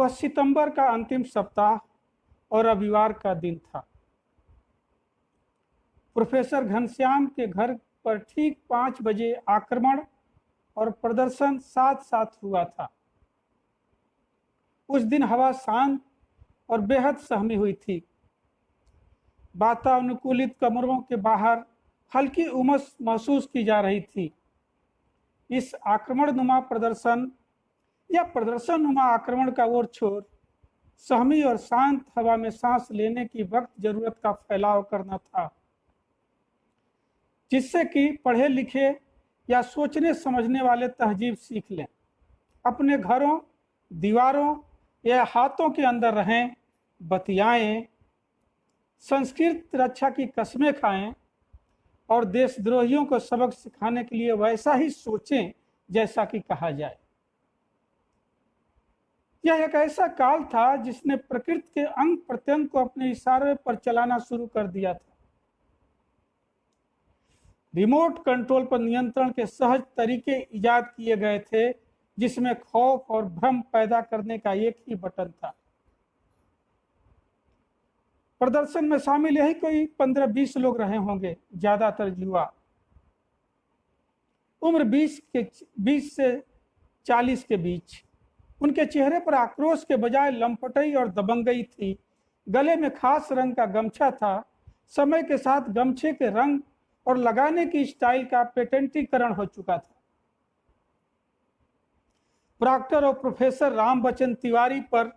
वह सितंबर का अंतिम सप्ताह और रविवार का दिन था। प्रोफेसर घनश्याम के घर पर ठीक 5 बजे आक्रमण और प्रदर्शन साथ साथ हुआ था। उस दिन हवा शांत और बेहद सहमी हुई थी। वातानुकूलित कमरों के बाहर हल्की उमस महसूस की जा रही थी। इस आक्रमणनुमा प्रदर्शन या प्रदर्शननुमा आक्रमण का ओर छोर सहमी और शांत हवा में सांस लेने की वक्त जरूरत का फैलाव करना था, जिससे कि पढ़े लिखे या सोचने समझने वाले तहजीब सीख लें, अपने घरों, दीवारों या हाथों के अंदर रहें, बतियाएं, संस्कृत रक्षा की कस्में खाएं और देशद्रोहियों को सबक सिखाने के लिए वैसा ही सोचें जैसा कि कहा जाए। यह एक ऐसा काल था जिसने प्रकृति के अंग प्रत्यंग को अपने इशारे पर चलाना शुरू कर दिया था। रिमोट कंट्रोल पर नियंत्रण के सहज तरीके इजाद किए गए थे, जिसमें खौफ और भ्रम पैदा करने का एक ही बटन था। प्रदर्शन में शामिल यही कोई 15-20 लोग रहे होंगे, ज्यादातर युवा, उम्र 20 से 40 के बीच। उनके चेहरे पर आक्रोश के बजाय लंपटई और दबंगई थी। गले में खास रंग का गमछा था। समय के साथ गमछे के रंग और लगाने की स्टाइल का पेटेंटीकरण हो चुका था। प्रॉक्टर और प्रोफेसर रामबचन तिवारी पर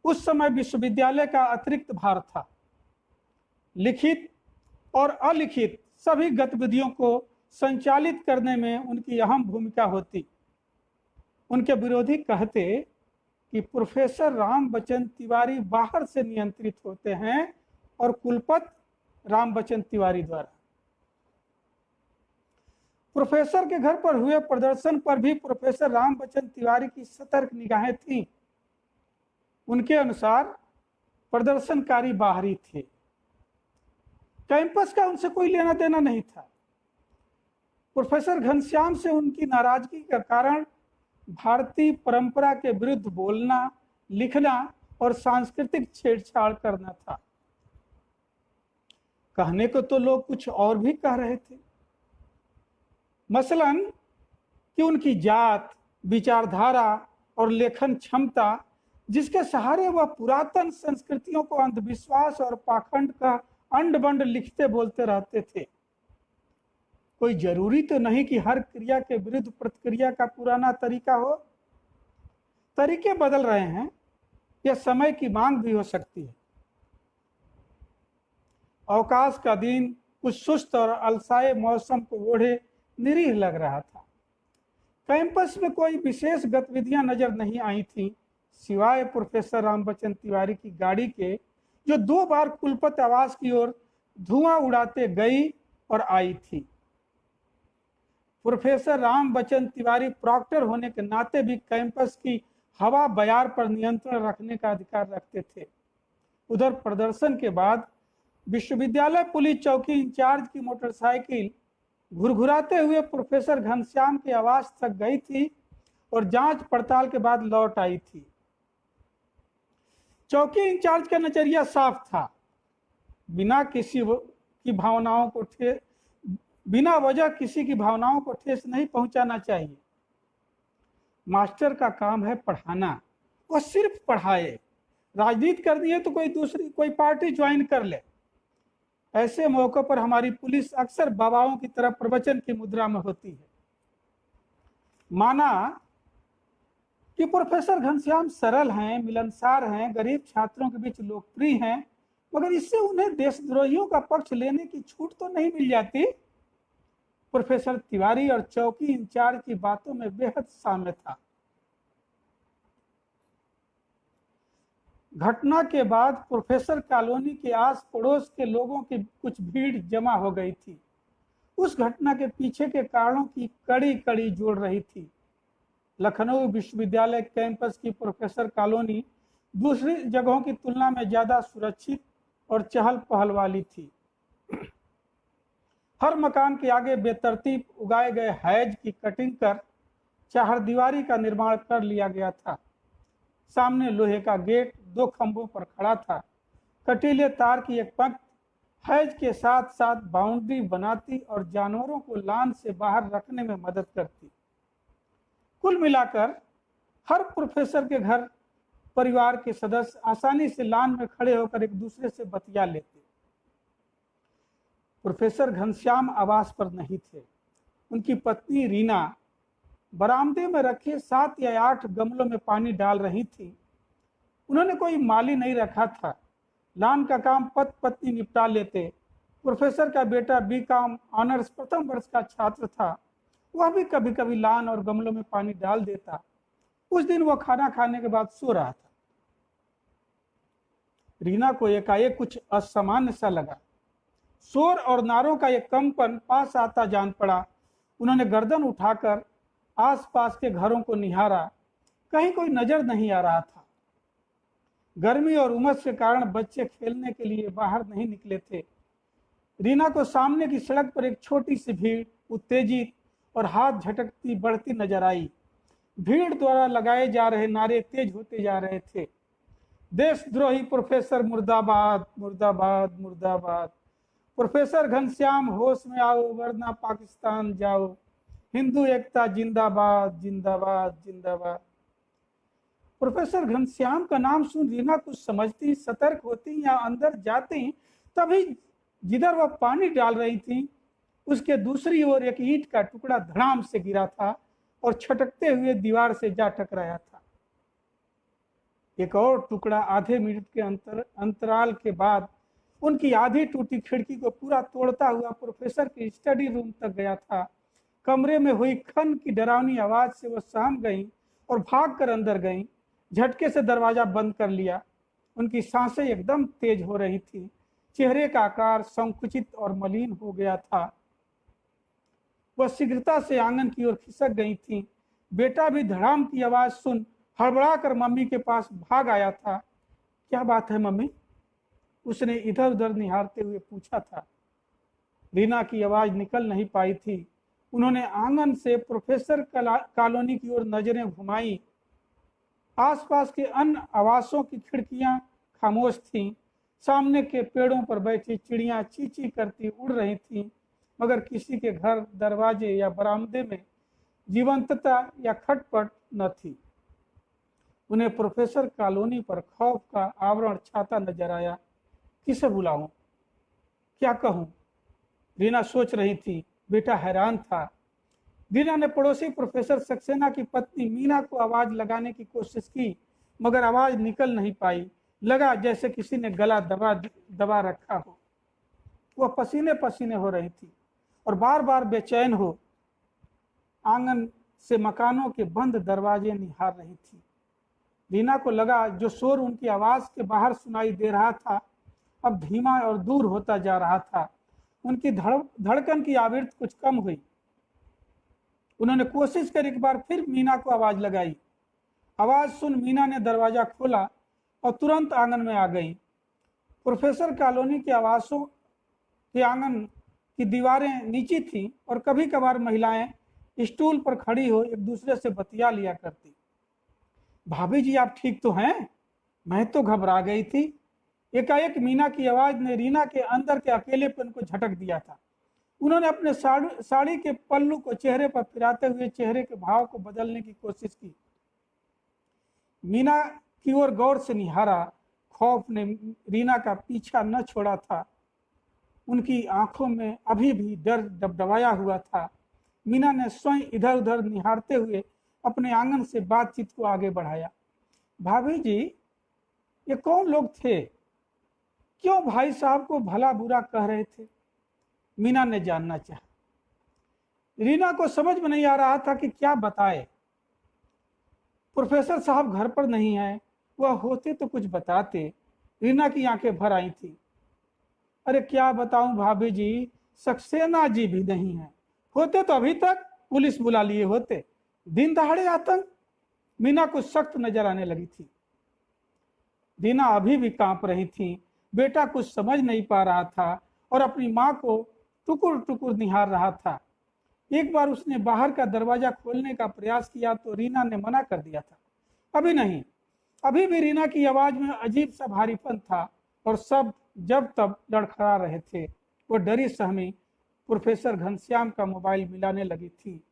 उस समय विश्वविद्यालय का अतिरिक्त भार था। लिखित और अलिखित सभी गतिविधियों को संचालित करने में उनकी अहम भूमिका होती। उनके विरोधी कहते कि प्रोफेसर रामबचन तिवारी बाहर से नियंत्रित होते हैं और कुलपति रामबचन तिवारी द्वारा। प्रोफेसर के घर पर हुए प्रदर्शन पर भी प्रोफेसर रामबचन तिवारी की सतर्क निगाहें थीं। उनके अनुसार प्रदर्शनकारी बाहरी थे, कैंपस का उनसे कोई लेना देना नहीं था। प्रोफेसर घनश्याम से उनकी नाराजगी का कारण भारतीय परंपरा के विरुद्ध बोलना, लिखना और सांस्कृतिक छेड़छाड़ करना था। कहने को तो लोग कुछ और भी कह रहे थे, मसलन कि उनकी जात, विचारधारा और लेखन क्षमता, जिसके सहारे वह पुरातन संस्कृतियों को अंधविश्वास और पाखंड का अंड बंड लिखते बोलते रहते थे। कोई जरूरी तो नहीं कि हर क्रिया के विरुद्ध प्रतिक्रिया का पुराना तरीका हो। तरीके बदल रहे हैं, यह समय की मांग भी हो सकती है। अवकाश का दिन कुछ सुस्त और अलसाए मौसम को ओढ़े निरीह लग रहा था। कैंपस में कोई विशेष गतिविधियां नजर नहीं आई थी, सिवाय प्रोफेसर रामबचन तिवारी की गाड़ी के, जो 2 बार कुलपति आवास की ओर धुआं उड़ाते गई और आई थी। प्रोफेसर रामबचन तिवारी प्रॉक्टर होने के नाते भी कैंपस की हवा बयार पर नियंत्रण रखने का अधिकार रखते थे। उधर प्रदर्शन के बाद विश्वविद्यालय पुलिस चौकी इंचार्ज की मोटरसाइकिल घुरघुराते हुए प्रोफेसर घनश्याम के आवास तक गई थी और जांच पड़ताल के बाद लौट आई थी। चौकी इंचार्ज का नजरिया साफ था, बिना वजह किसी की भावनाओं को ठेस नहीं पहुंचाना चाहिए। मास्टर का काम है पढ़ाना, वो सिर्फ पढ़ाए। राजनीति करनी है तो कोई पार्टी ज्वाइन कर ले। ऐसे मौकों पर हमारी पुलिस अक्सर बाबाओं की तरह प्रवचन की मुद्रा में होती है। माना कि प्रोफेसर घनश्याम सरल हैं, मिलनसार हैं, गरीब छात्रों के बीच लोकप्रिय हैं, मगर इससे उन्हें देशद्रोहियों का पक्ष लेने की छूट तो नहीं मिल जाती। प्रोफेसर तिवारी और चौकी इंचार्ज की बातों में बेहद साम्य था। घटना के बाद प्रोफेसर कॉलोनी के आस पड़ोस के लोगों की कुछ भीड़ जमा हो गई थी। उस घटना के पीछे के कारणों की कड़ी कड़ी जोड़ रही थी। लखनऊ विश्वविद्यालय कैंपस की प्रोफेसर कॉलोनी दूसरी जगहों की तुलना में ज्यादा सुरक्षित और चहल पहल वाली थी। हर मकान के आगे बेतरतीब उगाए गए हैज की कटिंग कर चारदीवारी का निर्माण कर लिया गया था। सामने लोहे का गेट 2 खंभों पर खड़ा था। कटीले तार की एक पंक्ति हैज के साथ साथ बाउंड्री बनाती और जानवरों को लान से बाहर रखने में मदद करती। कुल मिलाकर हर प्रोफेसर के घर परिवार के सदस्य आसानी से लान में खड़े होकर एक दूसरे से बतिया लेते। प्रोफेसर घनश्याम आवास पर नहीं थे। उनकी पत्नी रीना बरामदे में रखे 7 या 8 गमलों में पानी डाल रही थी। उन्होंने कोई माली नहीं रखा था। लान का काम पत्नी निपटा लेते। प्रोफेसर का बेटा बीकॉम ऑनर्स प्रथम वर्ष का छात्र था। वह भी कभी कभी लान और गमलों में पानी डाल देता। उस दिन वह खाना खाने के बाद सो रहा था। रीना को एकाएक कुछ असामान्य सा लगा। शोर और नारों का एक कंपन पास आता जान पड़ा। उन्होंने गर्दन उठाकर आसपास के घरों को निहारा। कहीं कोई नजर नहीं आ रहा था। गर्मी और उमस के कारण बच्चे खेलने के लिए बाहर नहीं निकले थे। रीना को सामने की सड़क पर एक छोटी सी भीड़ उत्तेजित और हाथ झटकती बढ़ती नजर आई। भीड़ द्वारा लगाए जा रहे नारे तेज होते जा रहे थे। देशद्रोही प्रोफेसर मुर्दाबाद, मुर्दाबाद, मुर्दाबाद। प्रोफेसर घनश्याम होश में आओ वरना पाकिस्तान जाओ। हिंदू एकता जिंदाबाद, जिंदाबाद, जिंदाबाद। प्रोफेसर घनश्याम का नाम सुन रीना कुछ समझती, सतर्क होती या अंदर जाती। तभी जिधर वह पानी डाल रही थी उसके दूसरी ओर एक ईंट का टुकड़ा धड़ाम से गिरा था और छटकते हुए दीवार से जा टकराया था। एक और टुकड़ा आधे मिनट के अंतराल के बाद उनकी आधी टूटी खिड़की को पूरा तोड़ता हुआ प्रोफेसर के स्टडी रूम तक गया था। कमरे में हुई खन की डरावनी आवाज से वह सहम गई और भागकर अंदर गई। झटके से दरवाजा बंद कर लिया। उनकी सांसें एकदम तेज हो रही थी। चेहरे का आकार संकुचित और मलिन हो गया था। वह शीघ्रता से आंगन की ओर खिसक गई थी। बेटा भी धड़ाम की आवाज सुन हड़बड़ाकर मम्मी के पास भाग आया था। क्या बात है मम्मी? उसने इधर उधर निहारते हुए पूछा था। रीना की आवाज निकल नहीं पाई थी। उन्होंने आंगन से प्रोफेसर कॉलोनी की ओर नजरें घुमाई। आसपास के अन्य आवासों की खिड़कियां खामोश थीं। सामने के पेड़ों पर बैठी चिड़ियां चींची करती उड़ रही थीं, मगर किसी के घर, दरवाजे या बरामदे में जीवंतता या खटपट न थी। उन्हें प्रोफेसर कॉलोनी पर खौफ का आवरण छाता नजर आया। किसे बुलाऊं? क्या कहूं? रीना सोच रही थी। बेटा हैरान था। रीना ने पड़ोसी प्रोफेसर सक्सेना की पत्नी मीना को आवाज लगाने की कोशिश की, मगर आवाज निकल नहीं पाई। लगा जैसे किसी ने गला दबा रखा हो। वह पसीने पसीने हो रही थी और बार बार बेचैन हो आंगन से मकानों के बंद दरवाजे निहार रही थी। रीना को लगा जो शोर उनकी आवाज के बाहर सुनाई दे रहा था अब धीमा और दूर होता जा रहा था। उनकी धड़कन की आवृत्ति कुछ कम हुई। उन्होंने कोशिश कर एक बार फिर मीना को आवाज लगाई। आवाज सुन मीना ने दरवाजा खोला और तुरंत आंगन में आ गई। प्रोफेसर कॉलोनी के आवासों के आंगन की दीवारें नीची थी और कभी कभार महिलाएं स्टूल पर खड़ी हो एक दूसरे से बतिया लिया करती। भाभी जी आप ठीक तो हैं? मैं तो घबरा गई थी। एकाएक मीना की आवाज ने रीना के अंदर के अकेलेपन को झटक दिया था। उन्होंने अपने साड़ी के पल्लू को चेहरे पर फिराते हुए चेहरे के भाव को बदलने की कोशिश की। मीना की ओर गौर से निहारा। खौफ ने रीना का पीछा न छोड़ा था। उनकी आंखों में अभी भी डर दबदबाया हुआ था। मीना ने स्वयं इधर उधर निहारते हुए अपने आंगन से बातचीत को आगे बढ़ाया। भाभी जी ये कौन लोग थे? क्यों भाई साहब को भला बुरा कह रहे थे? मीना ने जानना चाहा। रीना को समझ में नहीं आ रहा था कि क्या बताए। प्रोफेसर साहब घर पर नहीं है, वह होते तो कुछ बताते। रीना की आंखें भर आई थी। अरे क्या बताऊं भाभी जी, सक्सेना जी भी नहीं है। होते तो अभी तक पुलिस बुला लिए होते। दिन दहाड़े आतंक। मीना को सख्त नजर आने लगी थी। रीना अभी भी कांप रही थी। बेटा कुछ समझ नहीं पा रहा था और अपनी माँ को टुकुर टुकुर निहार रहा था। एक बार उसने बाहर का दरवाजा खोलने का प्रयास किया तो रीना ने मना कर दिया था। अभी नहीं, अभी भी रीना की आवाज में अजीब सा भारीपन था और सब जब तब लड़खड़ा रहे थे। वो डरी सहमी प्रोफेसर घनश्याम का मोबाइल मिलाने लगी थी।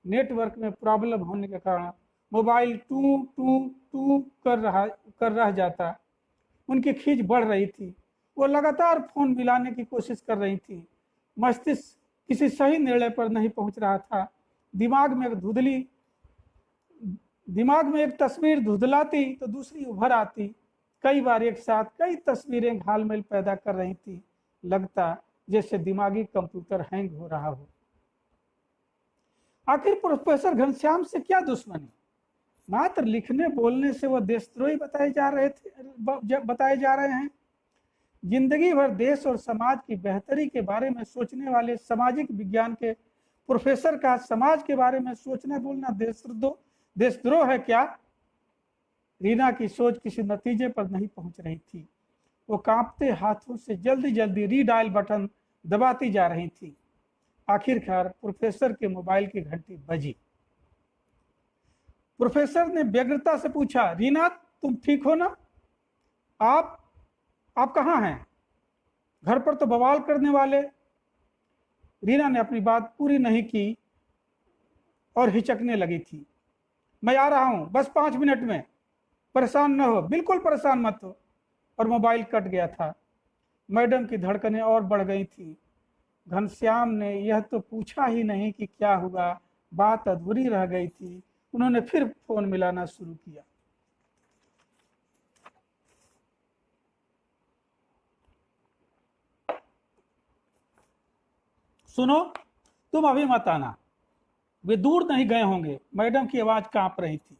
नेटवर्क में प्रॉब्लम होने के कारण मोबाइल टू टू टू कर रह जाता। उनकी खींच बढ़ रही थी। वो लगातार फोन मिलाने की कोशिश कर रही थी। मस्तिष्क किसी सही निर्णय पर नहीं पहुंच रहा था। दिमाग में एक तस्वीर धुंधलाती तो दूसरी उभर आती। कई बार एक साथ कई तस्वीरें घालमेल पैदा कर रही थी। लगता जैसे दिमागी कंप्यूटर हैंग हो रहा हो। आखिर प्रोफेसर घनश्याम से क्या दुश्मनी? मात्र लिखने बोलने से वो देशद्रोही बताए जा रहे हैं। जिंदगी भर देश और समाज की बेहतरी के बारे में सोचने वाले सामाजिक विज्ञान के प्रोफेसर का समाज के बारे में सोचना बोलना देशद्रोह है क्या? रीना की सोच किसी नतीजे पर नहीं पहुंच रही थी। वो कांपते हाथों से जल्दी जल्दी रीडायल बटन दबाती जा रही थी। आखिरकार प्रोफेसर के मोबाइल की घंटी बजी। प्रोफेसर ने व्यग्रता से पूछा, रीना तुम ठीक हो ना? आप कहाँ हैं? घर पर तो बवाल करने वाले। रीना ने अपनी बात पूरी नहीं की और हिचकने लगी थी। मैं आ रहा हूं, बस 5 मिनट में, परेशान न हो, बिल्कुल परेशान मत हो। और मोबाइल कट गया था। मैडम की धड़कनें और बढ़ गई थी। घनश्याम ने यह तो पूछा ही नहीं कि क्या हुआ। बात अधूरी रह गई थी। उन्होंने फिर फोन मिलाना शुरू किया। सुनो, तुम अभी मत आना, वे दूर नहीं गए होंगे। मैडम की आवाज कांप रही थी।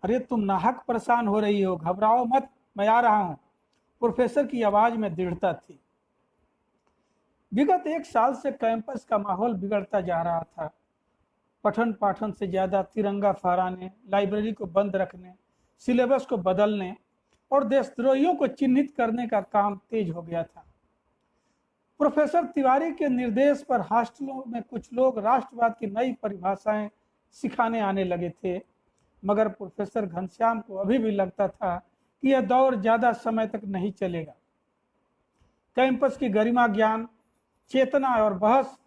अरे तुम नाहक परेशान हो रही हो, घबराओ मत, मैं आ रहा हूं। प्रोफेसर की आवाज में दृढ़ता थी। विगत 1 साल से कैंपस का माहौल बिगड़ता जा रहा था। पठन पाठन से ज्यादा तिरंगा फहराने, लाइब्रेरी को बंद रखने, सिलेबस को बदलने और देशद्रोहियों को चिन्हित करने का काम तेज हो गया था। प्रोफेसर तिवारी के निर्देश पर हॉस्टलों में कुछ लोग राष्ट्रवाद की नई परिभाषाएं सिखाने आने लगे थे। मगर प्रोफेसर घनश्याम को अभी भी लगता था कि यह दौर ज्यादा समय तक नहीं चलेगा। कैंपस की गरिमा ज्ञान, चेतना और बहस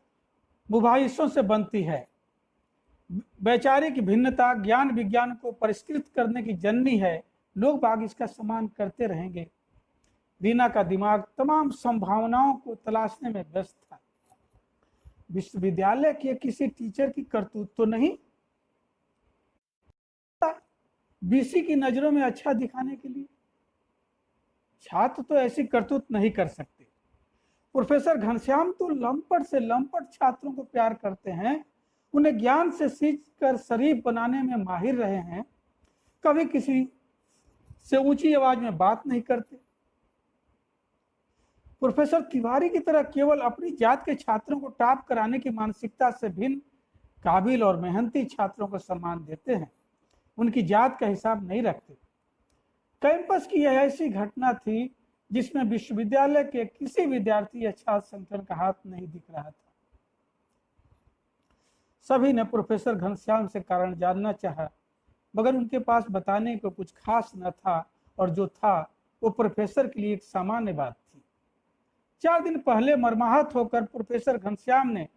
मुबाहिसों से बनती है। वैचारिक भिन्नता ज्ञान विज्ञान को परिष्कृत करने की जननी है। लोग बाग इसका सम्मान करते रहेंगे। रीना का दिमाग तमाम संभावनाओं को तलाशने में व्यस्त था। विश्वविद्यालय के किसी टीचर की करतूत तो नहीं? बीसी की नजरों में अच्छा दिखाने के लिए? छात्र तो ऐसी करतूत नहीं कर सकते। प्रोफेसर घनश्याम तो लंपट से लंपट छात्रों को प्यार करते हैं। उन्हें ज्ञान से सींच कर शरीफ बनाने में माहिर रहे हैं। कभी किसी से ऊंची आवाज में बात नहीं करते। प्रोफेसर तिवारी की तरह केवल अपनी जात के छात्रों को टॉप कराने की मानसिकता से भिन्न काबिल और मेहनती छात्रों को सम्मान देते हैं। उनकी जात का हिसाब नहीं रखते। कैंपस की यह ऐसी घटना थी जिसमें विश्वविद्यालय के किसी विद्यार्थी या छात्र संगठन का हाथ नहीं दिख रहा था। सभी ने प्रोफेसर घनश्याम से कारण जानना चाहा, मगर उनके पास बताने को कुछ खास न था, और जो था वो प्रोफेसर के लिए एक सामान्य बात थी। 4 दिन पहले मर्माहत होकर प्रोफेसर घनश्याम ने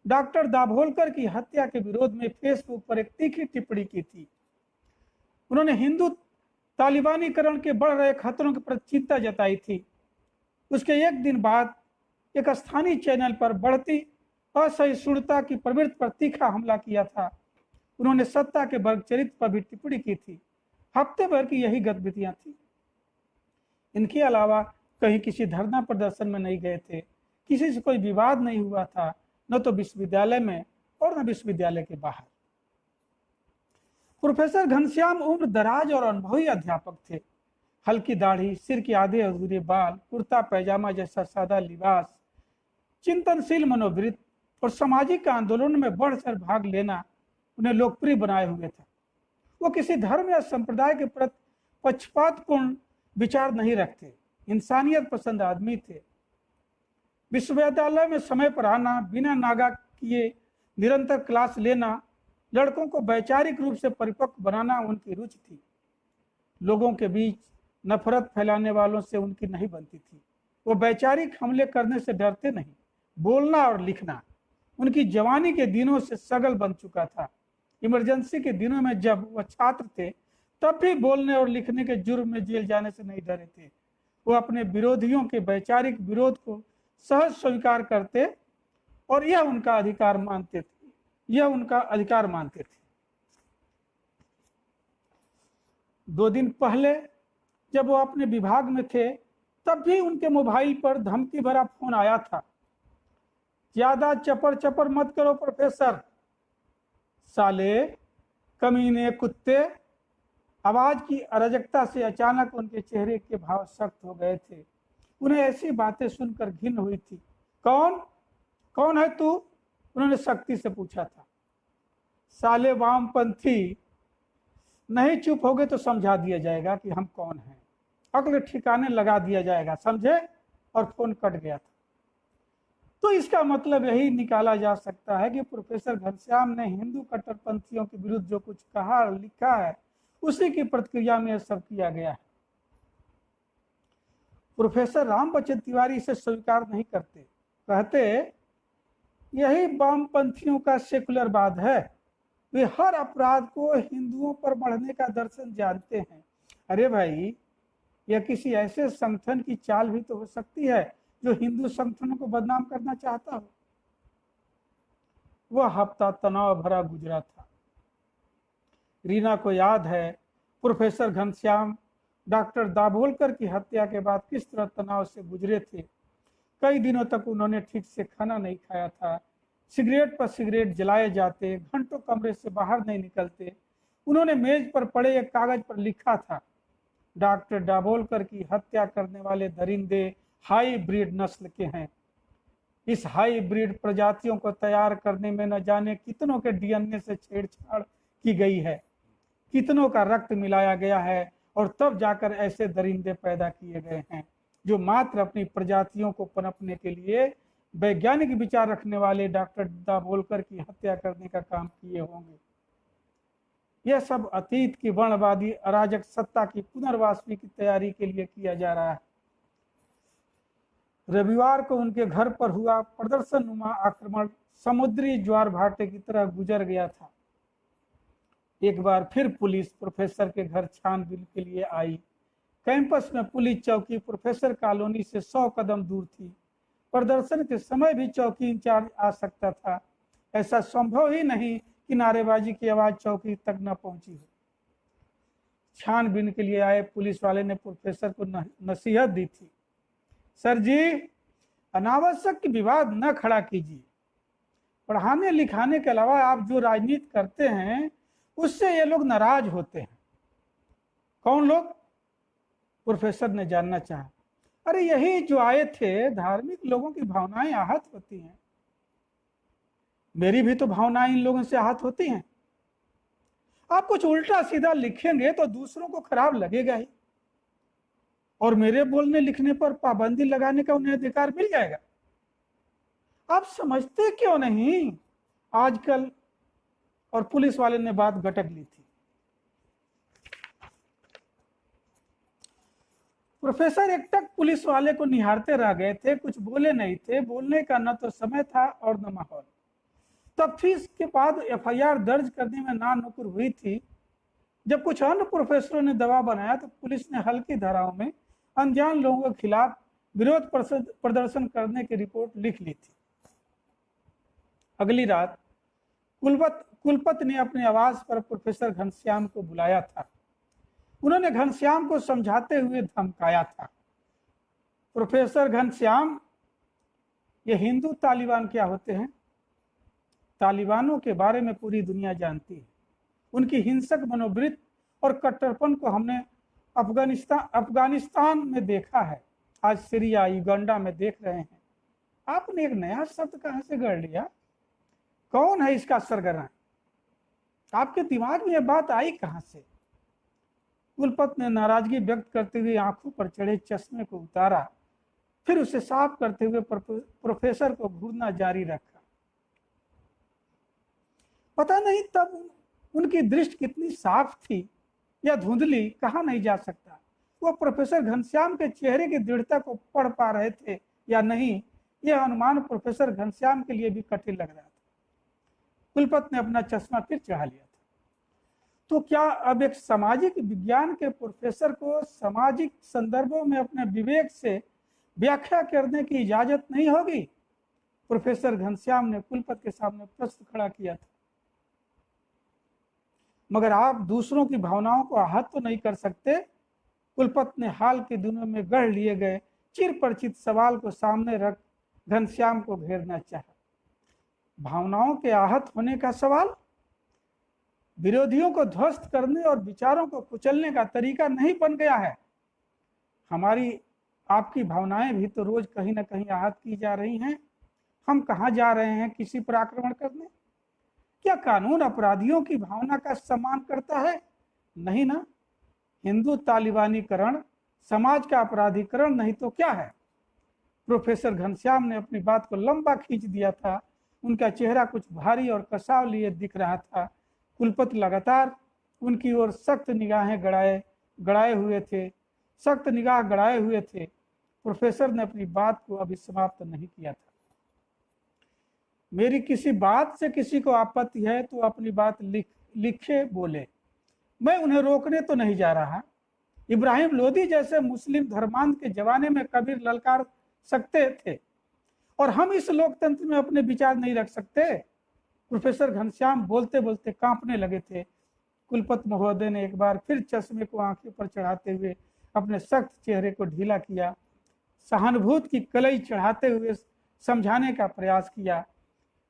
डॉक्टर दाभोलकर की हत्या के विरोध में फेसबुक पर एक तीखी टिप्पणी की थी। उन्होंने हिंदू तालिबानीकरण के बढ़ रहे खतरों के प्रति चिंता जताई थी। उसके 1 दिन बाद एक स्थानीय चैनल पर बढ़ती असहिष्णुता की प्रवृत्ति पर तीखा हमला किया था। उन्होंने सत्ता के वर्ग चरित्र पर भी टिप्पणी की थी। हफ्ते भर की यही गतिविधियां थी। इनके अलावा कहीं किसी धरना प्रदर्शन में नहीं गए थे। किसी से कोई विवाद नहीं हुआ था, न तो विश्वविद्यालय में और न विश्वविद्यालय के बाहर। प्रोफेसर घनश्याम उम्र दराज और अनुभवी अध्यापक थे। हल्की दाढ़ी, सिर के आधे अधूरे बाल, कुर्ता पैजामा जैसा सादा लिबास, चिंतनशील मनोवृत्ति और सामाजिक आंदोलन में बढ़ चढ़ भाग लेना उन्हें लोकप्रिय बनाए हुए था। वो किसी धर्म या संप्रदाय के प्रति पक्षपातपूर्ण विचार नहीं रखते। इंसानियत पसंद आदमी थे। विश्वविद्यालय में समय पर आना, बिना नागा किए निरंतर क्लास लेना, लड़कों को वैचारिक रूप से परिपक्व बनाना उनकी रुचि थी। लोगों के बीच नफरत फैलाने वालों से उनकी नहीं बनती थी। वो वैचारिक हमले करने से डरते नहीं। बोलना और लिखना उनकी जवानी के दिनों से सगल बन चुका था। इमरजेंसी के दिनों में जब वह छात्र थे तब भी बोलने और लिखने के जुर्म में जेल जाने से नहीं डरे थे। वो अपने विरोधियों के वैचारिक विरोध को सहज स्वीकार करते और यह उनका अधिकार मानते थे। 2 दिन पहले जब वो अपने विभाग में थे तब भी उनके मोबाइल पर धमकी भरा फोन आया था। ज्यादा चपर चपर मत करो प्रोफेसर, साले, कमीने, कुत्ते। आवाज की अराजकता से अचानक उनके चेहरे के भाव सख्त हो गए थे। उन्हें ऐसी बातें सुनकर घिन हुई थी। कौन है तू? उन्होंने सख्ती से पूछा था। साले वामपंथी, नहीं चुप होगे तो समझा दिया जाएगा कि हम कौन हैं। अक्ल ठिकाने लगा दिया जाएगा, समझे? और फोन कट गया था। तो इसका मतलब यही निकाला जा सकता है कि प्रोफेसर घनश्याम ने हिंदू कट्टरपंथियों के विरुद्ध जो कुछ कहा और लिखा है उसी की प्रतिक्रिया में यह सब किया गया है। प्रोफेसर रामबच्चन तिवारी इसे स्वीकार नहीं करते। कहते यही वामपंथियों का सेकुलरवाद है। वे हर अपराध को हिंदुओं पर बढ़ने का दर्शन जानते हैं। अरे भाई, यह किसी ऐसे संगठन की चाल भी तो हो सकती है जो हिंदू संगठनों को बदनाम करना चाहता हो। वह हफ्ता तनाव भरा गुजरा था। रीना को याद है प्रोफेसर घनश्याम डॉक्टर दाभोलकर की हत्या के बाद किस तरह तनाव से गुजरे थे। कई दिनों तक उन्होंने ठीक से खाना नहीं खाया था। सिगरेट पर सिगरेट जलाए जाते, घंटों कमरे से बाहर नहीं निकलते। उन्होंने मेज पर पड़े एक कागज पर लिखा था, डॉक्टर दाभोलकर की हत्या करने वाले दरिंदे हाई ब्रीड नस्ल के हैं। इस हाई ब्रीड प्रजातियों को तैयार करने में न जाने कितनों के डीएनए से छेड़छाड़ की गई है, कितनों का रक्त मिलाया गया है और तब जाकर ऐसे दरिंदे पैदा किए गए हैं जो मात्र अपनी प्रजातियों को पनपने के लिए वैज्ञानिक विचार रखने वाले डॉक्टर दाभोलकर की हत्या करने का काम किए होंगे। यह सब अतीत की वर्णवादी अराजक सत्ता की पुनर्वासवी की तैयारी के लिए किया जा रहा है। रविवार को उनके घर पर हुआ प्रदर्शननुमा आक्रमण समुद्री ज्वार भाटे की तरह गुजर गया था। एक बार फिर पुलिस प्रोफेसर के घर छानबीन के लिए आई। कैंपस में पुलिस चौकी प्रोफेसर कॉलोनी से 100 कदम दूर थी। प्रदर्शन के समय भी चौकी इंचार्ज आ सकता था। ऐसा संभव ही नहीं कि नारेबाजी की आवाज चौकी तक न पहुंची हो। छानबीन के लिए आए पुलिस वाले ने प्रोफेसर को नसीहत दी थी, सर जी, अनावश्यक विवाद न खड़ा कीजिए। पढ़ाने लिखाने के अलावा आप जो राजनीति करते हैं उससे ये लोग नाराज होते हैं। कौन लोग? प्रोफेसर ने जानना चाहा। अरे यही जो आए थे। धार्मिक लोगों की भावनाएं आहत होती हैं। मेरी भी तो भावनाएं इन लोगों से आहत होती हैं। आप कुछ उल्टा सीधा लिखेंगे तो दूसरों को खराब लगेगा ही, और मेरे बोलने लिखने पर पाबंदी लगाने का उन्हें अधिकार मिल जाएगा। आप समझते क्यों नहीं आजकल? और पुलिस वाले ने बात गटक ली थी। प्रोफेसर एकटक पुलिस वाले को निहारते रह गए थे। कुछ बोले नहीं थे। बोलने का न तो समय था और न माहौल। तफ्तीश के बाद एफआईआर दर्ज करने में ना नुकुर हुई थी। जब कुछ अन्य प्रोफेसरों ने दबाव बनाया तो पुलिस ने हल्की धाराओं में अनजान लोगों के खिलाफ विरोध प्रदर्शन करने की रिपोर्ट लिख ली थी। अगली रात कुलपति ने अपने आवास पर प्रोफेसर घनश्याम को बुलाया था। उन्होंने घनश्याम को समझाते हुए धमकाया था, प्रोफेसर घनश्याम, ये हिंदू तालिबान क्या होते हैं? तालिबानों के बारे में पूरी दुनिया जानती है। उनकी हिंसक मनोवृत्ति और कट्टरपन को हमने अफगानिस्तान में देखा है, आज सीरिया युगांडा में देख रहे हैं। आपने एक नया शब्द कहां से गढ़ लिया? कौन है इसका सरगना? आपके दिमाग में यह बात आई कहां से? कुलपति ने नाराजगी व्यक्त करते हुए आंखों पर चढ़े चश्मे को उतारा, फिर उसे साफ करते हुए प्रोफेसर को घूरना जारी रखा। पता नहीं तब उनकी दृष्टि कितनी साफ थी या धुंधली कहा नहीं जा सकता। वो प्रोफेसर घनश्याम के चेहरे की दृढ़ता को पढ़ पा रहे थे या नहीं, यह अनुमान प्रोफेसर घनश्याम के लिए भी कठिन लग रहा था। कुलपति ने अपना चश्मा फिर चढ़ा लिया था। तो क्या अब एक सामाजिक विज्ञान के प्रोफेसर को सामाजिक संदर्भों में अपने विवेक से व्याख्या करने की इजाजत नहीं होगी? प्रोफेसर घनश्याम ने कुलपति के सामने प्रश्न खड़ा किया था। मगर आप दूसरों की भावनाओं को आहत तो नहीं कर सकते? कुलपति ने हाल के दिनों में गढ़ लिए गए चिर परिचित सवाल को सामने रख घनश्याम को घेरना चाहा। भावनाओं के आहत होने का सवाल विरोधियों को ध्वस्त करने और विचारों को कुचलने का तरीका नहीं बन गया है। हमारी आपकी भावनाएं भी तो रोज कहीं ना कहीं आहत की जा रही हैं। हम कहाँ जा रहे हैं किसी पर आक्रमण करने? क्या कानून अपराधियों की भावना का सम्मान करता है? नहीं ना। हिंदू तालिबानीकरण समाज का अपराधीकरण नहीं तो क्या है? प्रोफेसर घनश्याम ने अपनी बात को लंबा खींच दिया था। उनका चेहरा कुछ भारी और कसाव लिए दिख रहा था। कुलपति लगातार उनकी ओर सख्त निगाहें गड़ाए हुए थे। प्रोफेसर ने अपनी बात को अभी समाप्त नहीं किया था। मेरी किसी बात से किसी को आपत्ति है तो अपनी बात लिखे बोले। मैं उन्हें रोकने तो नहीं जा रहा। इब्राहिम लोदी जैसे मुस्लिम धर्मांध के जमाने में कबीर ललकार सकते थे और हम इस लोकतंत्र में अपने विचार नहीं रख सकते। प्रोफेसर घनश्याम बोलते बोलते कांपने लगे थे। कुलपति महोदय ने एक बार फिर चश्मे को आंखों पर चढ़ाते हुए अपने सख्त चेहरे को ढीला किया। सहानुभूति की कलई चढ़ाते हुए समझाने का प्रयास किया।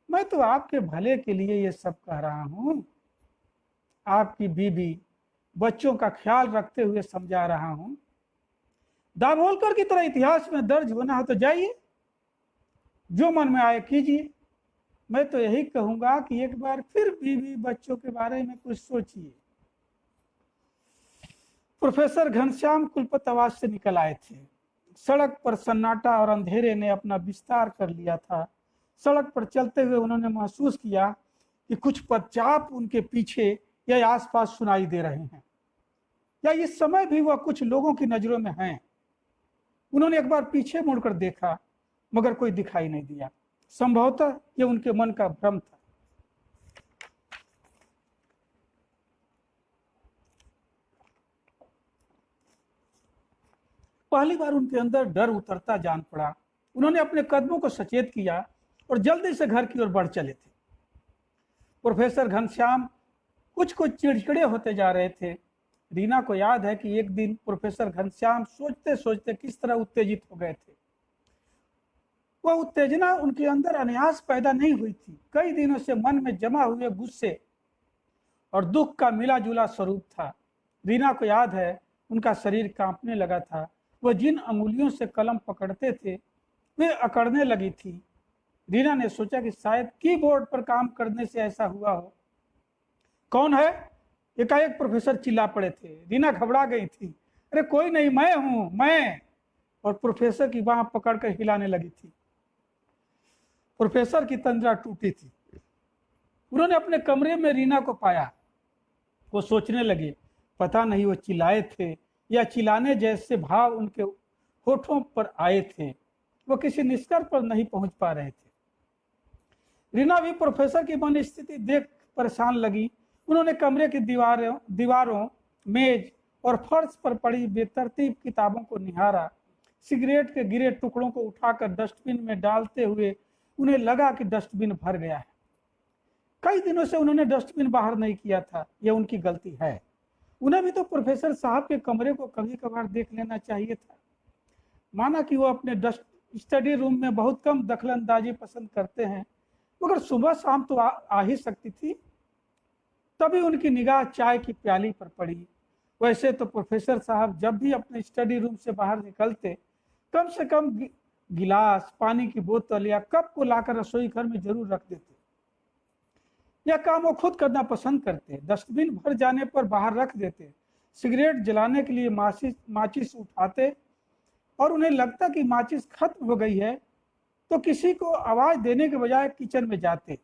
मैं तो आपके भले के लिए ये सब कह रहा हूँ। आपकी बीबी बच्चों का ख्याल रखते हुए समझा रहा हूँ। दाभोलकर की तरह इतिहास में दर्ज होना हो तो जाइए, जो मन में आए कीजिए। मैं तो यही कहूंगा कि एक बार फिर बीवी बच्चों के बारे में कुछ सोचिए। प्रोफेसर घनश्याम कुलपति आवास से निकल आए थे। सड़क पर सन्नाटा और अंधेरे ने अपना विस्तार कर लिया था। सड़क पर चलते हुए उन्होंने महसूस किया कि कुछ पदचाप उनके पीछे या आसपास सुनाई दे रहे हैं, या इस समय भी वह कुछ लोगों की नजरों में हैं। उन्होंने एक बार पीछे मुड़कर देखा, मगर कोई दिखाई नहीं दिया। संभवतः यह उनके मन का भ्रम था। पहली बार उनके अंदर डर उतरता जान पड़ा। उन्होंने अपने कदमों को सचेत किया और जल्दी से घर की ओर बढ़ चले थे। प्रोफेसर घनश्याम कुछ चिड़चिड़े होते जा रहे थे। रीना को याद है कि एक दिन प्रोफेसर घनश्याम सोचते सोचते किस तरह उत्तेजित हो गए थे। वह उत्तेजना उनके अंदर अनायास पैदा नहीं हुई थी। कई दिनों से मन में जमा हुए गुस्से और दुख का मिला जुला स्वरूप था। रीना को याद है उनका शरीर कांपने लगा था। वह जिन अंगुलियों से कलम पकड़ते थे वे अकड़ने लगी थी। रीना ने सोचा कि शायद कीबोर्ड पर काम करने से ऐसा हुआ हो। कौन है? एकाएक प्रोफेसर चिल्ला पड़े थे। रीना घबरा गई थी। अरे कोई नहीं, मैं हूं, मैं। और प्रोफेसर की बांह पकड़कर हिलाने लगी थी। प्रोफेसर की तंद्रा टूटी थी। उन्होंने अपने कमरे में रीना को पाया। वो सोचने लगे, पता नहीं वो चिल्लाए थे या चिल्लाने जैसे भाव उनके होठों पर आए थे। वो किसी निष्कर्ष पर नहीं पहुंच पा रहे थे। रीना भी प्रोफेसर की मन स्थिति देख परेशान लगी। उन्होंने कमरे की दीवारों, मेज और फर्श पर पड़ी बेतरतीब किताबों को निहारा। सिगरेट के गिरे टुकड़ों को उठाकर डस्टबिन में डालते हुए उन्हें लगा कि डस्टबिन भर गया है। कई दिनों से उन्होंने डस्टबिन बाहर नहीं किया था। यह उनकी गलती है। उन्हें भी तो प्रोफेसर साहब के कमरे को कभी कभार देख लेना चाहिए था। माना कि वो अपने स्टडी रूम में बहुत कम दखलंदाजी पसंद करते हैं, मगर सुबह शाम तो आ ही सकती थी। तभी उनकी निगाह चाय की प्याली पर पड़ी। वैसे तो प्रोफेसर साहब जब भी अपने स्टडी रूम से बाहर निकलते कम से कम गिलास, पानी की बोतल या कप को लाकर रसोई घर में जरूर रख देते। यह काम वो खुद करना पसंद करते। डस्टबिन भर जाने पर बाहर रख देते। सिगरेट जलाने के लिए माचिस उठाते और उन्हें लगता कि माचिस खत्म हो गई है तो किसी को आवाज देने के बजाय किचन में जाते।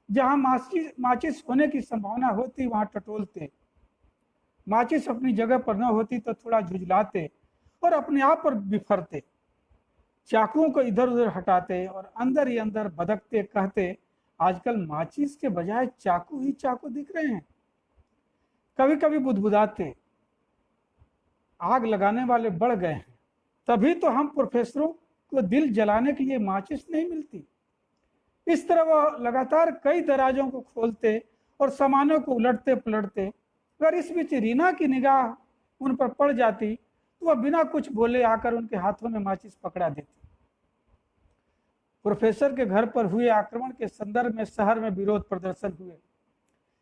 जहां माचिस होने की संभावना होती वहां टटोलते। माचिस अपनी जगह पर न होती तो थोड़ा झुझलाते और अपने आप पर बिफरते, चाकुओं को इधर उधर हटाते और अंदर ही अंदर बदकते, कहते आजकल माचिस के बजाय चाकू ही चाकू दिख रहे हैं। कभी कभी बुदबुदाते, आग लगाने वाले बढ़ गए हैं, तभी तो हम प्रोफेसरों को दिल जलाने के लिए माचिस नहीं मिलती। इस तरह वह लगातार कई दराजों को खोलते और सामानों को उलटते पलटते। अगर इस बीच रीना की निगाह उन पर पड़ जाती तो वह बिना कुछ बोले आकर उनके हाथों में माचिस पकड़ा देती। प्रोफेसर के घर पर हुए आक्रमण के संदर्भ में शहर में विरोध प्रदर्शन हुए।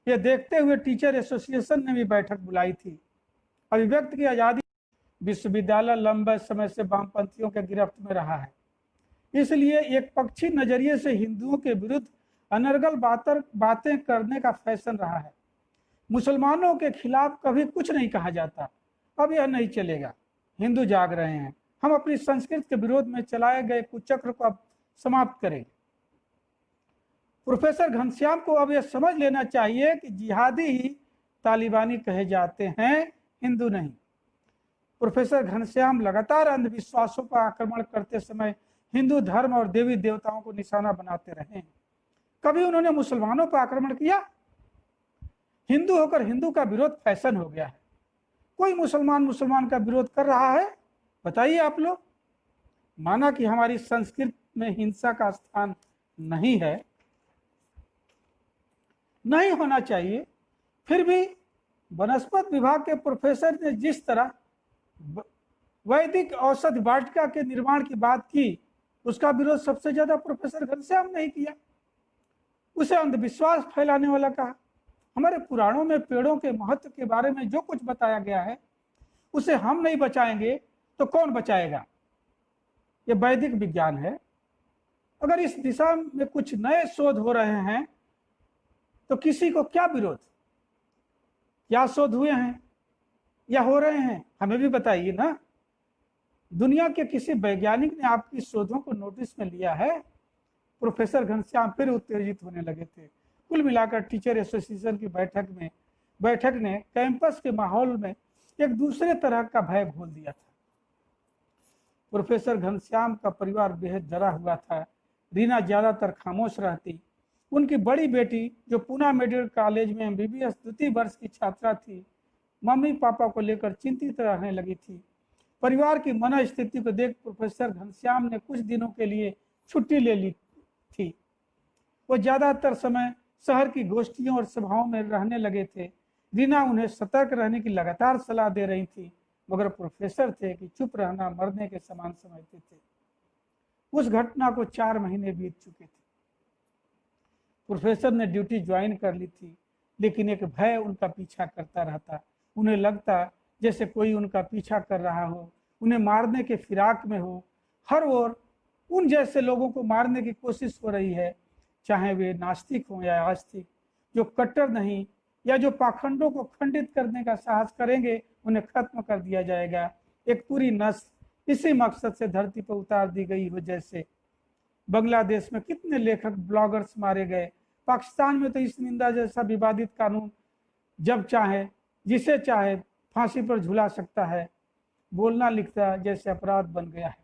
यह देखते हुए टीचर एसोसिएशन ने भी बैठक बुलाई थी। अभिव्यक्ति की आजादी, विश्वविद्यालय लंबे समय से वामपंथियों के गिरफ्त में रहा है, इसलिए एक पक्षी नजरिए से हिंदुओं के विरुद्ध अनर्गल बातें करने का फैशन रहा है। मुसलमानों के खिलाफ कभी कुछ नहीं कहा जाता। अब यह नहीं चलेगा। हिंदू जाग रहे हैं। हम अपनी संस्कृति के विरोध में चलाए गए कुचक्र को अब समाप्त करेंगे। प्रोफेसर घनश्याम को अब यह समझ लेना चाहिए कि जिहादी ही तालिबानी कहे जाते हैं, हिंदू नहीं। प्रोफेसर घनश्याम लगातार अंधविश्वासों पर आक्रमण करते समय हिंदू धर्म और देवी देवताओं को निशाना बनाते रहे हैं। कभी उन्होंने मुसलमानों पर आक्रमण किया? हिंदू होकर हिंदू का विरोध फैशन हो गया है। कोई मुसलमान का विरोध कर रहा है? बताइए आप लोग। माना कि हमारी संस्कृति में हिंसा का स्थान नहीं है, नहीं होना चाहिए, फिर भी वनस्पत विभाग के प्रोफेसर ने जिस तरह वैदिक औषध वाटिका के निर्माण की बात की, उसका विरोध सबसे ज्यादा प्रोफेसर घनश्याम ने किया। उसे अंधविश्वास फैलाने वाला कहा। हमारे पुराणों में पेड़ों के महत्व के बारे में जो कुछ बताया गया है, उसे हम नहीं बचाएंगे तो कौन बचाएगा? यह वैदिक विज्ञान है। अगर इस दिशा में कुछ नए शोध हो रहे हैं तो किसी को क्या विरोध? क्या शोध हुए हैं या हो रहे हैं, हमें भी बताइए ना। दुनिया के किसी वैज्ञानिक ने आपकी शोधों को नोटिस में लिया है? प्रोफेसर घनश्याम फिर उत्तेजित होने लगे थे। कुल मिलाकर टीचर एसोसिएशन की बैठक ने कैंपस के माहौल में एक दूसरे तरह का भय घोल दिया था। प्रोफेसर घनश्याम का परिवार बेहद डरा हुआ था। रीना ज्यादातर खामोश रहती। उनकी बड़ी बेटी, जो पूना मेडिकल कॉलेज में एमबीबीएस द्वितीय वर्ष की छात्रा थी, मम्मी पापा को लेकर चिंतित रहने लगी थी। परिवार की मनोस्थिति को देख प्रोफेसर घनश्याम ने कुछ दिनों के लिए छुट्टी ले ली थी। वो ज्यादातर समय शहर की गोष्ठियों और सभाओं में रहने लगे थे। रीना उन्हें सतर्क रहने की लगातार सलाह दे रही थी, मगर प्रोफेसर थे कि चुप रहना मरने के समान समझते थे। उस घटना को 4 महीने बीत चुके थे। प्रोफेसर ने ड्यूटी ज्वाइन कर ली थी, लेकिन एक भय उनका पीछा करता रहता। उन्हें लगता जैसे कोई उनका पीछा कर रहा हो, उन्हें मारने के फिराक में हो। हर ओर उन जैसे लोगों को मारने की कोशिश हो रही है, चाहे वे नास्तिक हों या आस्तिक। जो कट्टर नहीं या जो पाखंडों को खंडित करने का साहस करेंगे, उन्हें खत्म कर दिया जाएगा। एक पूरी नस्ल इसी मकसद से धरती पर उतार दी गई हो। जैसे बांग्लादेश में कितने लेखक ब्लॉगर्स मारे गए, पाकिस्तान में तो इस निंदा जैसा विवादित कानून जब चाहे जिसे चाहे फांसी पर झुला सकता है। बोलना लिखता जैसे अपराध बन गया है।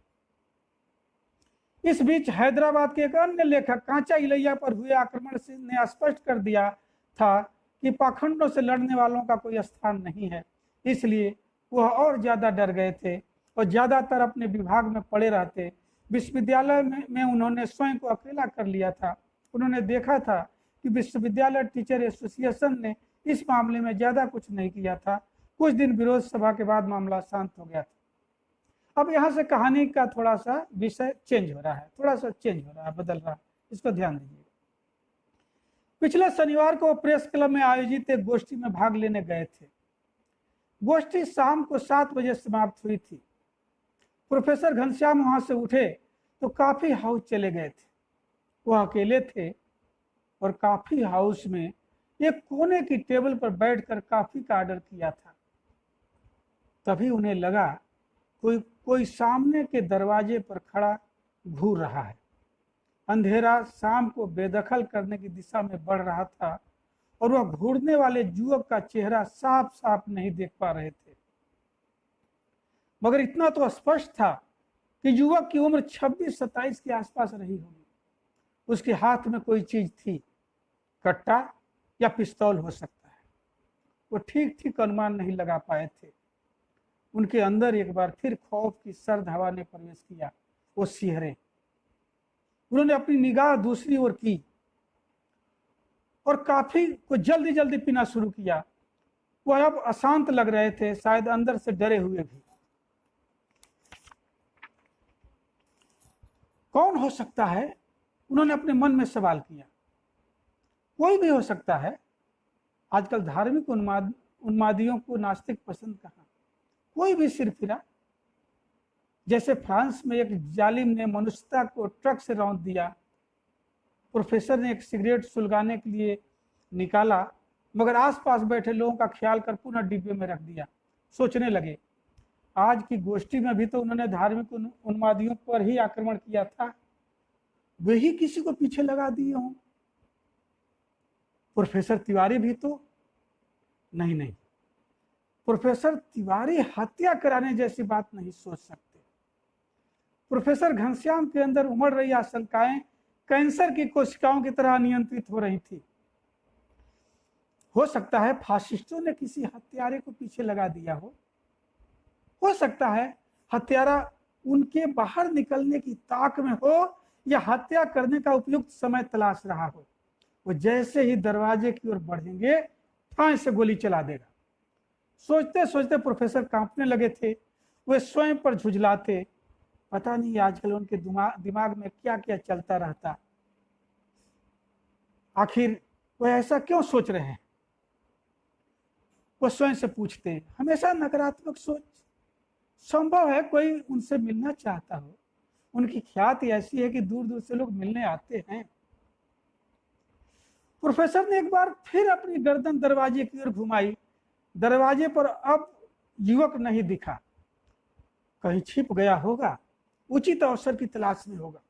इस बीच हैदराबाद के एक अन्य लेखक कांचा इलैया पर हुए आक्रमण से ने स्पष्ट कर दिया था कि पाखंडों से लड़ने वालों का कोई स्थान नहीं है। इसलिए वह और ज्यादा डर गए थे और ज्यादातर अपने विभाग में पड़े रहते। विश्वविद्यालय में उन्होंने स्वयं को अकेला कर लिया था। उन्होंने देखा था कि विश्वविद्यालय टीचर एसोसिएशन ने इस मामले में ज्यादा कुछ नहीं किया था। कुछ दिन विरोध सभा के बाद मामला शांत हो गया था। अब यहाँ से कहानी का थोड़ा सा विषय चेंज हो रहा है, बदल रहा है। इसको ध्यान दीजिए। पिछले शनिवार को प्रेस क्लब में आयोजित एक गोष्ठी में भाग लेने गए थे। गोष्ठी शाम को 7 बजे समाप्त हुई थी। प्रोफेसर घनश्याम वहां से उठे तो कॉफी हाउस चले गए थे। वह अकेले थे और कॉफी हाउस में एक कोने की टेबल पर बैठकर कॉफी का ऑर्डर किया था। तभी उन्हें लगा कोई सामने के दरवाजे पर खड़ा घूर रहा है। अंधेरा शाम को बेदखल करने की दिशा में बढ़ रहा था। और वह घूरने वाले युवक का चेहरा साफ साफ नहीं देख पा रहे थे, मगर इतना तो स्पष्ट था कि युवक की उम्र 26-27 के आसपास रही होगी। उसके हाथ में कोई चीज थी, कट्टा या पिस्तौल हो सकता है। वो ठीक ठीक अनुमान नहीं लगा पाए थे। उनके अंदर एक बार फिर खौफ की सर्द हवा ने प्रवेश किया। वो सिहरे। उन्होंने अपनी निगाह दूसरी ओर की और काफी को जल्दी जल्दी पीना शुरू किया। वह अब अशांत लग रहे थे, शायद अंदर से डरे हुए भी। कौन हो सकता है? उन्होंने अपने मन में सवाल किया। कोई भी हो सकता है। आजकल धार्मिक उन्मादियों को नास्तिक पसंद कहाँ। कोई भी सिरफिरा। जैसे फ्रांस में एक जालिम ने मनुष्यता को ट्रक से रौंद दिया। प्रोफेसर ने एक सिगरेट सुलगाने के लिए निकाला, मगर आसपास बैठे लोगों का ख्याल कर पुनः डिब्बे में रख दिया। सोचने लगे, आज की गोष्ठी में भी तो उन्होंने धार्मिक उन्मादियों पर ही आक्रमण किया था, वे ही किसी को पीछे लगा दिए हों। प्रोफेसर तिवारी भी तो नहीं, प्रोफेसर तिवारी हत्या कराने जैसी बात नहीं सोच सकते। प्रोफेसर घनश्याम के अंदर उमड़ रही आशंकाएं कैंसर की कोशिकाओं की तरह नियंत्रित हो रही थी। हो सकता है फासिस्टों ने किसी हत्यारे को पीछे लगा दिया हो सकता है हत्यारा उनके बाहर निकलने की ताक में हो या हत्या करने का उपयुक्त समय तलाश रहा हो। वो जैसे ही दरवाजे की ओर बढ़ेंगे, ठाई से गोली चला देगा। सोचते सोचते प्रोफेसर कांपने लगे थे। वे स्वयं पर झुंझलाते। पता नहीं आजकल उनके दिमाग में क्या क्या चलता रहता। आखिर वह ऐसा क्यों सोच रहे हैं? वो स्वयं से पूछते। हमेशा नकारात्मक सोच। संभव है कोई उनसे मिलना चाहता हो। उनकी ख्याति ऐसी है कि दूर दूर से लोग मिलने आते हैं। प्रोफेसर ने एक बार फिर अपनी गर्दन दरवाजे की ओर घुमाई। दरवाजे पर अब युवक नहीं दिखा। कहीं छिप गया होगा, उचित अवसर की तलाश में होगा।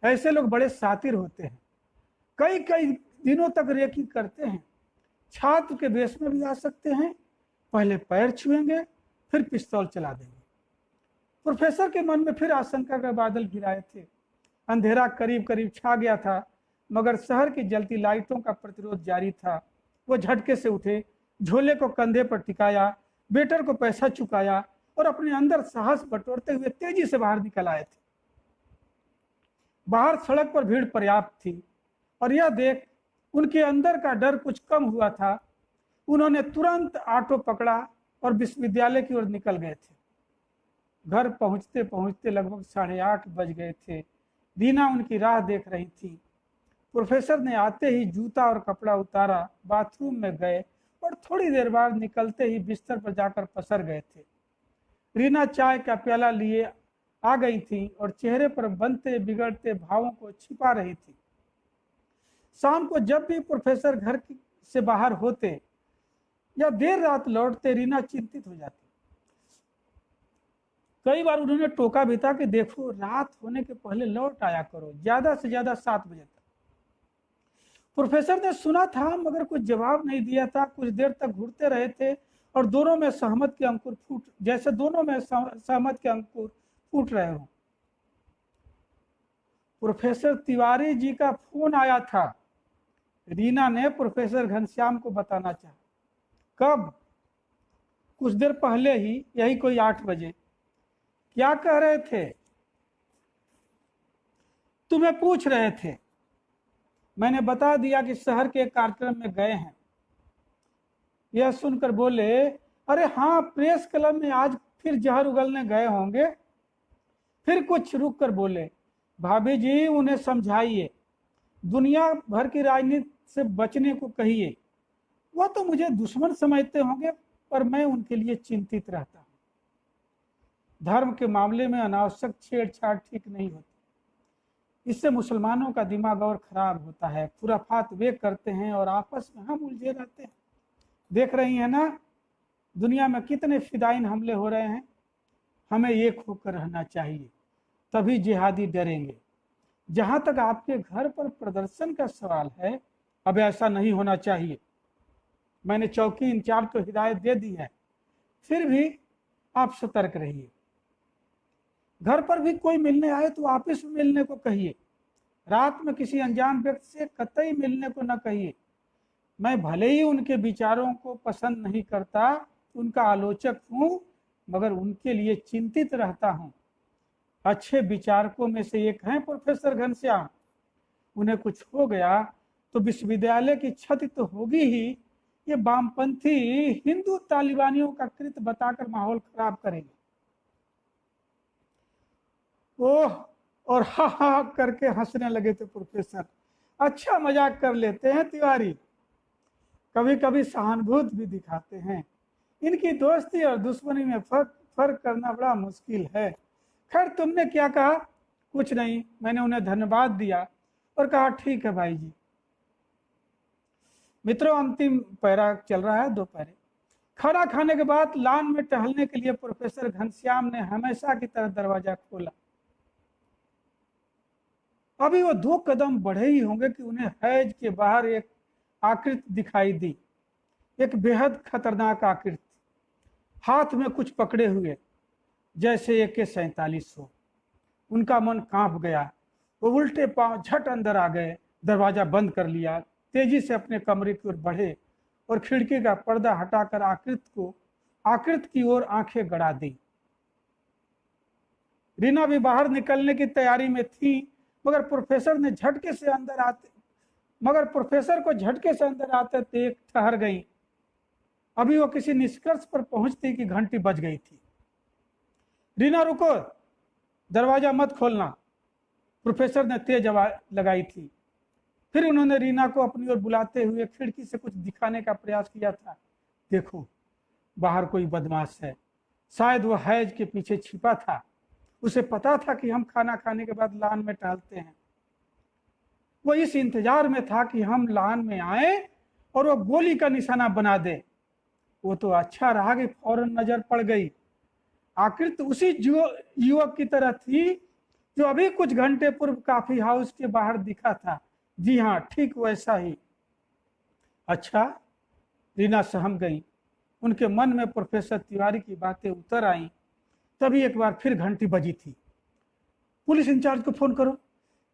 ऐसे लोग बड़े शातिर होते हैं, कई कई दिनों तक रेकी करते हैं। छात्र के वेश में भी आ सकते हैं। पहले पैर छुएंगे, फिर पिस्तौल चला देंगे। प्रोफेसर के मन में फिर आशंका के बादल घिराए थे। अंधेरा करीब करीब छा गया था, मगर शहर की जलती लाइटों का प्रतिरोध जारी था। वो झटके से उठे, झोले को कंधे पर टिकाया, वेटर को पैसा चुकाया और अपने अंदर साहस बटोरते हुए तेजी से बाहर निकल आए थे। बाहर सड़क पर भीड़ पर्याप्त थी और यह देख उनके अंदर का डर कुछ कम हुआ था। उन्होंने तुरंत ऑटो पकड़ा और विश्वविद्यालय की ओर निकल गए थे। घर पहुंचते पहुंचते लगभग 8:30 बज गए थे। दीना उनकी राह देख रही थी। प्रोफेसर ने आते ही जूता और कपड़ा उतारा, बाथरूम में गए और थोड़ी देर बाद निकलते ही बिस्तर पर जाकर पसर गए थे। रीना चाय का प्याला लिए आ गई थी और चेहरे पर बनते बिगड़ते भावों को छिपा रही थी। शाम को जब भी प्रोफेसर घर से बाहर होते या देर रात लौटते, रीना चिंतित हो जाती। कई बार उन्होंने टोका भी था कि देखो, रात होने के पहले लौट आया करो, ज्यादा से ज्यादा 7 बजे तक। प्रोफेसर ने सुना था मगर कुछ जवाब नहीं दिया था। कुछ देर तक घूरते रहे थे और दोनों में सहमत के अंकुर फूट रहे हों। प्रोफेसर तिवारी जी का फोन आया था। रीना ने प्रोफेसर घनश्याम को बताना चाहा। कब? कुछ देर पहले ही, यही कोई 8 बजे। क्या कह रहे थे? तुम्हें पूछ रहे थे। मैंने बता दिया कि शहर के कार्यक्रम में गए हैं। यह सुनकर बोले, अरे हाँ, प्रेस क्लब में आज फिर जहर उगलने गए होंगे। फिर कुछ रुक कर बोले, भाभी जी उन्हें समझाइए, दुनिया भर की राजनीति से बचने को कहिए। वह तो मुझे दुश्मन समझते होंगे, पर मैं उनके लिए चिंतित रहता हूँ। धर्म के मामले में अनावश्यक छेड़छाड़ ठीक नहीं होती। इससे मुसलमानों का दिमाग और खराब होता है। खुराफात वे करते हैं और आपस में हम उलझे रहते हैं। देख रही है ना, दुनिया में कितने फिदाइन हमले हो रहे हैं। हमें एक होकर रहना चाहिए, तभी जिहादी डरेंगे। जहां तक आपके घर पर प्रदर्शन का सवाल है, अब ऐसा नहीं होना चाहिए। मैंने चौकी इंचार्ज को हिदायत दे दी है, फिर भी आप सतर्क रहिए। घर पर भी कोई मिलने आए तो ऑफिस में मिलने को कहिए। रात में किसी अनजान व्यक्ति से कतई मिलने को न कहिए। मैं भले ही उनके विचारों को पसंद नहीं करता, उनका आलोचक हूँ, मगर उनके लिए चिंतित रहता हूँ। अच्छे विचारकों में से एक हैं प्रोफेसर घनश्याम। उन्हें कुछ हो गया तो विश्वविद्यालय की क्षति तो होगी ही, ये वामपंथी हिंदू तालिबानियों का कृत्य बताकर माहौल खराब करेंगे। ओह, और हा हा करके हंसने लगे थे प्रोफेसर। अच्छा मजाक कर लेते हैं तिवारी, कभी कभी सहानुभूति भी दिखाते हैं। इनकी दोस्ती और दुश्मनी में फर्क करना बड़ा मुश्किल है। खैर, तुमने क्या कहा? कुछ नहीं, मैंने उन्हें धन्यवाद दिया और कहा ठीक है भाई जी। मित्रों, अंतिम पैरा चल रहा है, 2 पैरे। खाना खाने के बाद लॉन में टहलने के लिए प्रोफेसर घनश्याम ने हमेशा की तरह दरवाजा खोला। अभी वो 2 कदम बढ़े ही होंगे कि उन्हें हैज के बाहर एक आकृति दिखाई दी। एक बेहद खतरनाक आकृति, हाथ में कुछ पकड़े हुए, जैसे AK-47 हो। उनका मन कांप गया। वो उल्टे पांव झट अंदर आ गए, दरवाजा बंद कर लिया, तेजी से अपने कमरे की ओर बढ़े और खिड़की का पर्दा हटाकर आकृति की ओर आंखें गड़ा दी। रीना भी बाहर निकलने की तैयारी में थी, मगर प्रोफेसर को झटके से अंदर आते देख ठहर गई। अभी वो किसी निष्कर्ष पर पहुंचती कि घंटी बज गई थी। रीना रुको, दरवाजा मत खोलना, प्रोफेसर ने तेज आवाज लगाई थी। फिर उन्होंने रीना को अपनी ओर बुलाते हुए खिड़की से कुछ दिखाने का प्रयास किया था। देखो, बाहर कोई बदमाश है, शायद वह हैज के पीछे छिपा था। उसे पता था कि हम खाना खाने के बाद लॉन में टहलते हैं। वो इस इंतजार में था कि हम लॉन में आए और वो गोली का निशाना बना दे। वो तो अच्छा रहा कि फौरन नजर पड़ गई। आकृति उसी युवक की तरह थी जो अभी कुछ घंटे पूर्व कॉफी हाउस के बाहर दिखा था। जी हाँ, ठीक वैसा ही। अच्छा, रीना सहम गई। उनके मन में प्रोफेसर तिवारी की बातें उतर आईं। तभी एक बार फिर घंटी बजी थी। पुलिस इंचार्ज को फोन करो,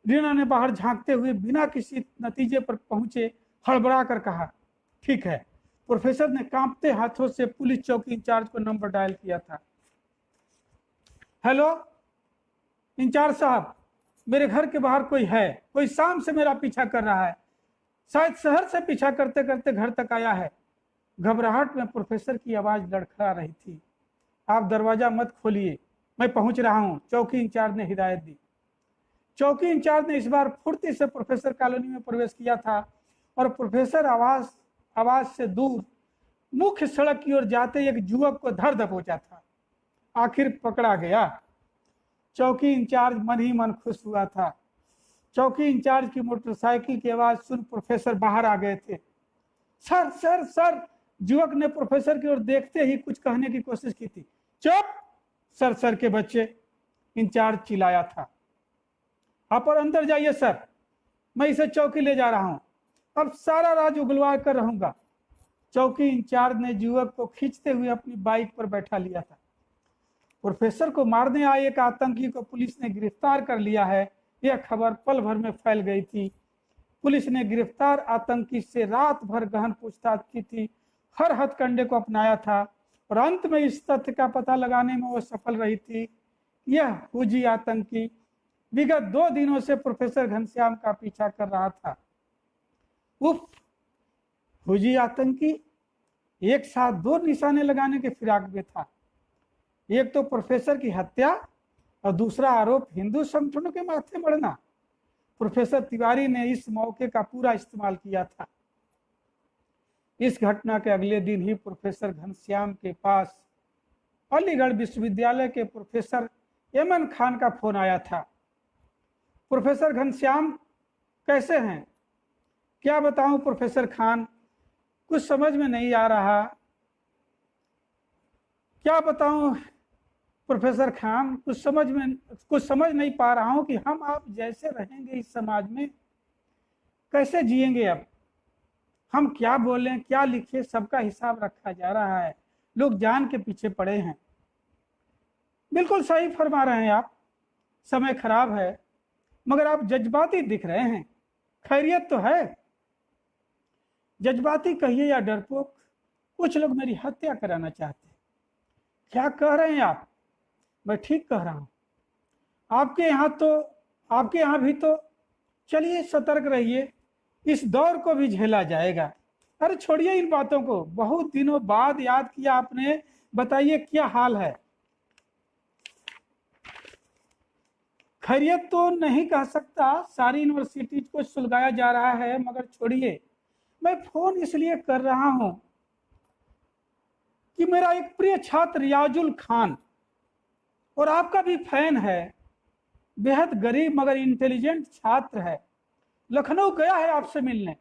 रीना ने बाहर झांकते हुए बिना किसी नतीजे पर पहुंचे हड़बड़ा कर कहा। ठीक है। प्रोफेसर ने कांपते हाथों से पुलिस चौकी इंचार्ज को नंबर डायल किया था। हेलो इंचार्ज साहब, मेरे घर के बाहर कोई है, कोई शाम से मेरा पीछा कर रहा है, शायद शहर से पीछा करते करते घर तक आया है। घबराहट में प्रोफेसर की आवाज लड़खड़ा रही थी। आप दरवाजा मत खोलिए, मैं पहुंच रहा हूं, चौकी इंचार्ज ने हिदायत दी। चौकी इंचार्ज ने इस बार फुर्ती से प्रोफेसर कॉलोनी में प्रवेश किया था और प्रोफेसर आवाज से दूर मुख्य सड़क की ओर जाते एक युवक को धर दबोचा था। आखिर पकड़ा गया। चौकी इंचार्ज मन ही मन खुश हुआ था। चौकी इंचार्ज की मोटरसाइकिल की आवाज सुन प्रोफेसर बाहर आ गए थे। सर सर सर, युवक ने प्रोफेसर की ओर देखते ही कुछ कहने की कोशिश की थी। चुप, सर के बच्चे, इंचार्ज चिल्लाया था। आप और अंदर जाइए सर, मैं इसे चौकी ले जा रहा हूं, अब सारा राज उगलवा कर रहूंगा। चौकी इंचार्ज ने युवक को खींचते हुए अपनी बाइक पर बैठा लिया था। प्रोफेसर को मारने आए एक आतंकी को पुलिस ने गिरफ्तार कर लिया है, यह खबर पल भर में फैल गई थी। पुलिस ने गिरफ्तार आतंकी से रात भर गहन पूछताछ की थी, हर हथकंडे को अपनाया था और अंत में इस तथ्य का पता लगाने में वो सफल रही थी। यह फौजी आतंकी विगत 2 दिनों से प्रोफेसर घनश्याम का पीछा कर रहा था। उफ, फौजी आतंकी एक साथ 2 निशाने लगाने के फिराक में था। एक तो प्रोफेसर की हत्या और दूसरा आरोप हिंदू संगठनों के माथे मढ़ना। प्रोफेसर तिवारी ने इस मौके का पूरा इस्तेमाल किया था। इस घटना के अगले दिन ही प्रोफेसर घनश्याम के पास अलीगढ़ विश्वविद्यालय के प्रोफेसर यमन खान का फोन आया था। प्रोफेसर घनश्याम कैसे हैं? क्या बताऊं प्रोफेसर खान, कुछ समझ में नहीं आ रहा। क्या बताऊं प्रोफेसर खान, कुछ समझ नहीं पा रहा हूं कि हम आप जैसे रहेंगे इस समाज में, कैसे जिएंगे अब। हम क्या बोलें क्या लिखें सबका हिसाब रखा जा रहा है, लोग जान के पीछे पड़े हैं। बिल्कुल सही फरमा रहे हैं आप, समय खराब है मगर आप जज्बाती दिख रहे हैं। खैरियत तो है? जज्बाती कहिए या डरपोक, कुछ लोग मेरी हत्या कराना चाहते हैं। क्या कह रहे हैं आप? मैं ठीक कह रहा हूं। आपके यहाँ भी तो चलिए सतर्क रहिए, इस दौर को भी झेला जाएगा। अरे छोड़िए इन बातों को, बहुत दिनों बाद याद किया आपने, बताइए क्या हाल है? खैरियत तो नहीं कह सकता, सारी यूनिवर्सिटी को सुलगाया जा रहा है, मगर छोड़िए। मैं फोन इसलिए कर रहा हूं कि मेरा एक प्रिय छात्र रियाजुल खान और आपका भी फैन है, बेहद गरीब मगर इंटेलिजेंट छात्र है, लखनऊ गया है आपसे मिलने।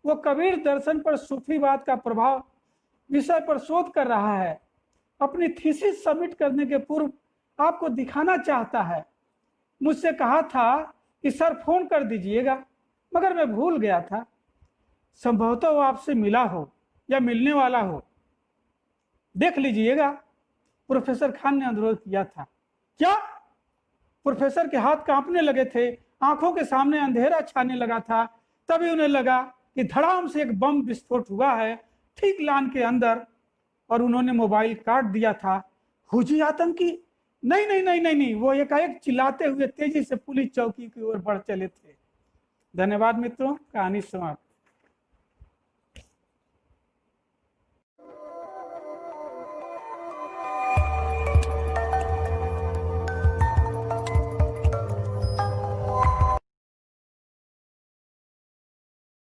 वो कबीर दर्शन पर सूफीवाद का प्रभाव विषय पर शोध कर रहा है। अपनी थीसिस सबमिट करने के पूर्व आपको दिखाना चाहता है। मुझसे कहा था कि सर फोन कर दीजिएगा, मगर मैं भूल गया था। संभवतः वो आपसे मिला हो या मिलने वाला हो, देख लीजिएगा। प्रोफेसर खान ने अनुरोध किया था। क्या? प्रोफेसर के हाथ कांपने लगे थे, आंखों के सामने अंधेरा छाने लगा था। तभी उन्हें लगा कि धड़ाम से एक बम विस्फोट हुआ है ठीक लान के अंदर, और उन्होंने मोबाइल काट दिया था। हुजी आतंकी, नहीं नहीं नहीं नहीं नहीं, वो एकाएक चिल्लाते हुए तेजी से पुलिस चौकी की ओर बढ़ चले थे। धन्यवाद मित्रों, कहानी समाप्त।